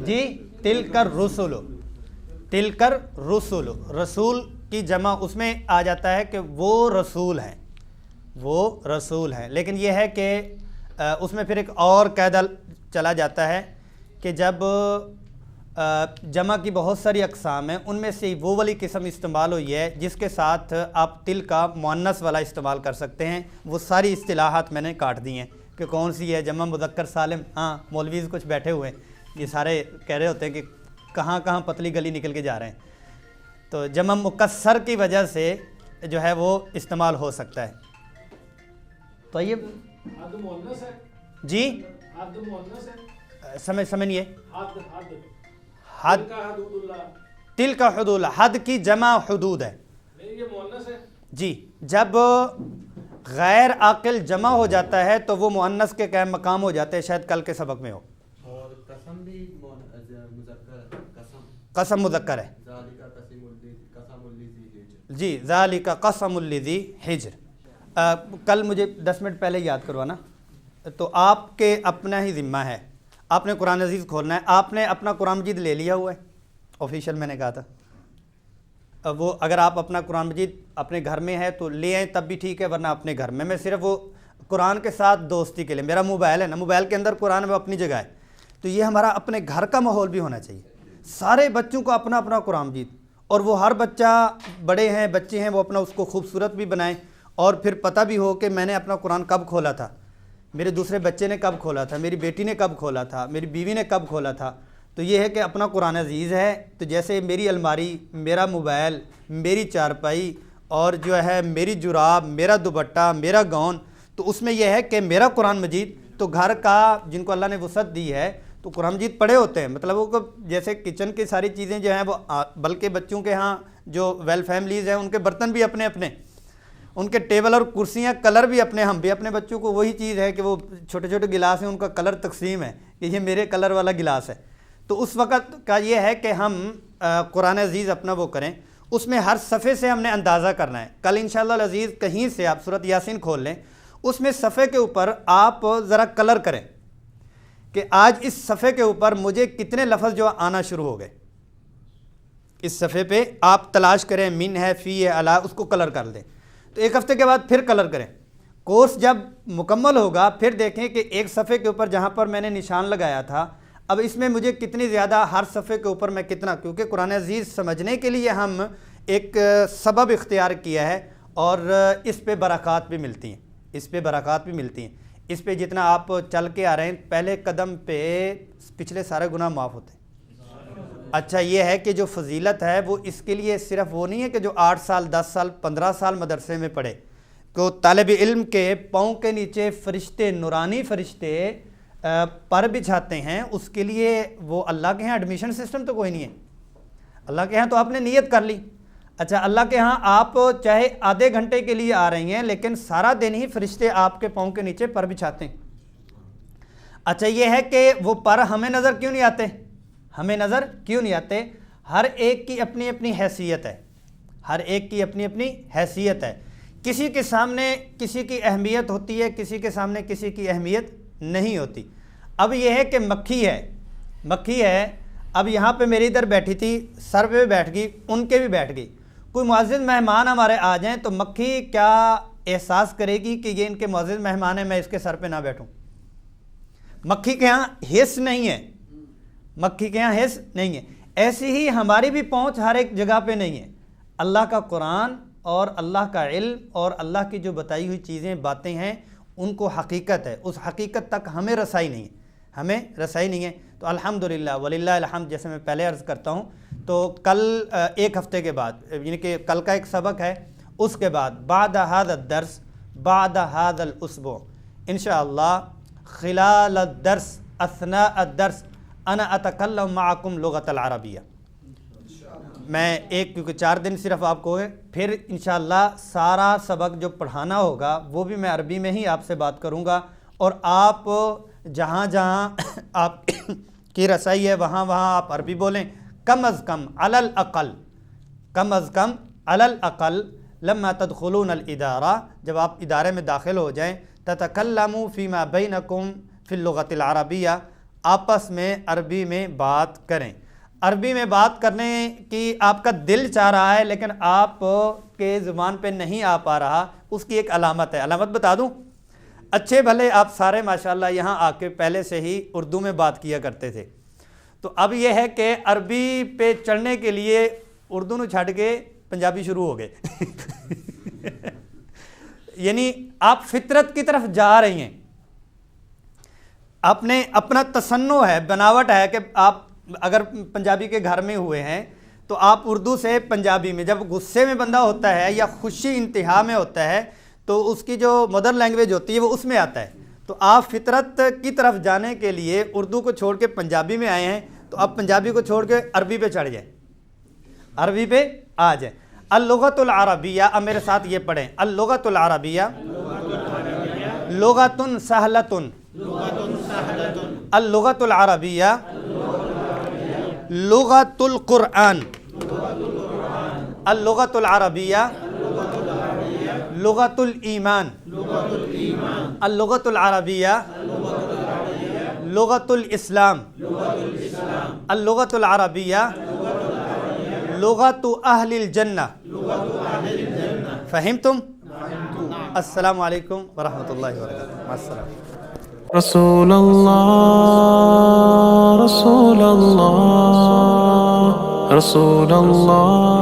جی تلکر رسول، تلکر رسول، رسول کی جمع اس میں آ جاتا ہے کہ وہ رسول ہیں، وہ رسول ہیں، لیکن یہ ہے کہ اس میں پھر ایک اور قاعدہ چلا جاتا ہے کہ جب جمع کی بہت ساری اقسام ہیں، ان میں سے وہ والی قسم استعمال ہوئی ہے جس کے ساتھ آپ تل کا مؤنث والا استعمال کر سکتے ہیں، وہ ساری اصطلاحات میں نے کاٹ دی ہیں کہ کون سی ہے جمع مذکر سالم۔ ہاں مولویز کچھ بیٹھے ہوئے ہیں، یہ سارے کہہ رہے ہوتے ہیں کہ کہاں کہاں پتلی گلی نکل کے جا رہے ہیں، تو جمع مکسر کی وجہ سے جو ہے وہ استعمال ہو سکتا ہے۔ تو یہ جی سمجھ نہیں ہے، حد تل کا حدود، حد کی جمع حدود ہے جی۔ جب غیر عاقل جمع ہو جاتا ہے تو وہ مؤنث کے قائم مقام ہو جاتے ہیں، شاید کل کے سبق میں ہو۔ اور قسم بھی مذکر ہے، قسم مذکر ہے جی، ذالک قسم لذی حجر۔ کل مجھے 10 منٹ پہلے یاد کروانا، تو آپ کے اپنا ہی ذمہ ہے، آپ نے قرآن عزیز کھولنا ہے، آپ نے اپنا قرآن مجید لے لیا ہوا ہے آفیشیل، میں نے کہا تھا وہ اگر آپ اپنا قرآن مجید اپنے گھر میں ہے تو لے آئیں تب بھی ٹھیک ہے، ورنہ اپنے گھر میں صرف وہ قرآن کے ساتھ دوستی کے لیے، میرا موبائل ہے نا، موبائل کے اندر قرآن وہ اپنی جگہ ہے، تو یہ ہمارا اپنے گھر کا ماحول بھی ہونا چاہیے، سارے بچوں کو اپنا اپنا قرآن مجید، اور وہ ہر بچہ، بڑے ہیں بچے ہیں، وہ اپنا اس کو خوبصورت بھی بنائیں، اور پھر پتہ بھی ہو کہ میں نے اپنا قرآن کب کھولا تھا، میرے دوسرے بچے نے کب کھولا تھا، میری بیٹی نے کب کھولا تھا، میری بیوی نے کب کھولا تھا۔ تو یہ ہے کہ اپنا قرآن عزیز ہے، تو جیسے میری الماری، میرا موبائل، میری چارپائی، اور جو ہے میری جراب، میرا دوپٹہ، میرا گون، تو اس میں یہ ہے کہ میرا قرآن مجید، تو گھر کا جن کو اللہ نے وسعت دی ہے تو قرآن مجید پڑھے ہوتے ہیں، مطلب وہ جیسے کچن کی ساری چیزیں جو ہیں وہ، بلکہ بچوں کے ہاں جو ویل فیملیز ہیں ان کے برتن بھی اپنے اپنے، ان کے ٹیبل اور کرسیاں کلر بھی اپنے، ہم بھی اپنے بچوں کو وہی چیز ہے کہ وہ چھوٹے چھوٹے گلاس ہیں ان کا کلر تقسیم ہے کہ یہ میرے کلر والا گلاس ہے، تو اس وقت کا یہ ہے کہ ہم قرآن عزیز اپنا وہ کریں، اس میں ہر صفحے سے ہم نے اندازہ کرنا ہے۔ کل انشاءاللہ العزیز کہیں سے آپ سورۃ یاسین کھول لیں، اس میں صفحے کے اوپر آپ ذرا کلر کریں کہ آج اس صفحے کے اوپر مجھے کتنے لفظ جو آنا شروع ہو گئے، اس صفحے پہ آپ تلاش کریں، من ہے، فی ہے، علی، اس کو کلر کر دیں، تو ایک ہفتے کے بعد پھر کلر کریں۔ کورس جب مکمل ہوگا پھر دیکھیں کہ ایک صفحے کے اوپر جہاں پر میں نے نشان لگایا تھا، اب اس میں مجھے کتنی زیادہ، ہر صفحے کے اوپر میں کتنا، کیونکہ قرآن عزیز سمجھنے کے لیے ہم ایک سبب اختیار کیا ہے، اور اس پہ برکات بھی ملتی ہیں، اس پہ برکات بھی ملتی ہیں، اس پہ جتنا آپ چل کے آ رہے ہیں پہلے قدم پہ پچھلے سارے گناہ معاف ہوتے ہیں۔ اچھا یہ ہے کہ جو فضیلت ہے وہ اس کے لیے صرف وہ نہیں ہے کہ جو 8 سال 10 سال 15 سال مدرسے میں پڑھے، کہ طالب علم کے پاؤں کے نیچے فرشتے، نورانی فرشتے پر بچھاتے ہیں، اس کے لیے وہ اللہ کے ہاں ایڈمیشن سسٹم تو کوئی نہیں ہے، اللہ کے ہاں تو آپ نے نیت کر لی، اچھا اللہ کے ہاں آپ چاہے آدھے گھنٹے کے لیے آ رہی ہیں لیکن سارا دن ہی فرشتے آپ کے پاؤں کے نیچے پر بچھاتے ہیں۔ اچھا یہ ہے کہ وہ پر ہمیں نظر کیوں نہیں آتے، ہمیں نظر کیوں نہیں آتے؟ ہر ایک کی اپنی اپنی حیثیت ہے، ہر ایک کی اپنی اپنی حیثیت ہے، کسی کے سامنے کسی کی اہمیت ہوتی ہے، کسی کے سامنے کسی کی اہمیت نہیں ہوتی۔ اب یہ ہے کہ مکھی ہے، اب یہاں پہ میری ادھر بیٹھی تھی، سر پہ بیٹھ گئی، ان کے بھی بیٹھ گئی، کوئی معزز مہمان ہمارے آ جائیں تو مکھی کیا احساس کرے گی کہ یہ ان کے معزز مہمان ہیں، میں اس کے سر پہ نہ بیٹھوں؟ مکھی کے ہاں حس نہیں ہے، مکھی کے ہاں حس نہیں ہے۔ ایسی ہی ہماری بھی پہنچ ہر ایک جگہ پہ نہیں ہے۔ اللہ کا قرآن اور اللہ کا علم اور اللہ کی جو بتائی ہوئی چیزیں، باتیں ہیں، ان کو حقیقت ہے، اس حقیقت تک ہمیں رسائی نہیں ہے، ہمیں رسائی نہیں ہے۔ تو الحمدللہ وللہ الحمد، جیسے میں پہلے عرض کرتا ہوں، تو کل ایک ہفتے کے بعد، یعنی کہ کل کا ایک سبق ہے، اس کے بعد بعد هذا الدرس، بعد هذا الاسبوع انشاءاللہ خلال الدرس، اثناء الدرس، انا اتکلم معکم لغت العربیہ، میں کیونکہ 4 دن صرف آپ کو ہے، پھر انشاءاللہ سارا سبق جو پڑھانا ہوگا وہ بھی میں عربی میں ہی آپ سے بات کروں گا، اور آپ جہاں جہاں آپ کی رسائی ہے وہاں وہاں آپ عربی بولیں، کم از کم علی الاقل، کم از کم علی الاقل لما تدخلون الادارہ، جب آپ ادارے میں داخل ہو جائیں، تتکلموا فیما بینکم فی اللغۃ العربیہ، آپس میں عربی میں بات کریں. عربی میں بات کرنے کی آپ کا دل چاہ رہا ہے لیکن آپ کے زبان پہ نہیں آ پا رہا, اس کی ایک علامت ہے. علامت بتا دوں؟ اچھے بھلے آپ سارے ماشاءاللہ یہاں آ کے پہلے سے ہی اردو میں بات کیا کرتے تھے, تو اب یہ ہے کہ عربی پہ چڑھنے کے لیے اردو نو چھڈ کے پنجابی شروع ہو گئے. یعنی آپ فطرت کی طرف جا رہی ہیں. آپ نے اپنا تصنع ہے, بناوٹ ہے کہ آپ اگر پنجابی کے گھر میں ہوئے ہیں تو آپ اردو سے پنجابی میں, جب غصے میں بندہ ہوتا ہے یا خوشی انتہا میں ہوتا ہے تو اس کی جو مدر لینگویج ہوتی ہے وہ اس میں آتا ہے. تو آپ فطرت کی طرف جانے کے لیے اردو کو چھوڑ کے پنجابی میں آئے ہیں, تو آپ پنجابی کو چھوڑ کے عربی پہ چڑھ جائیں, عربی پہ آ جائیں. اللغۃ العربیہ, اب میرے ساتھ یہ پڑھیں, اللغۃ العربیہ لغۃ سہلۃ, اللغۃ العربیہ لغۃ القرآن, اللغۃ العربیہ لغۃ الایمان, اللغۃ العربیہ لغۃ الاسلام, اللغۃ العربیہ لغۃ اہل الجنہ. فہمتم؟ السلام علیکم ورحمۃ اللہ وبرکاتہ. مع السلام. رسول اللہ رسول اللہ رسول اللہ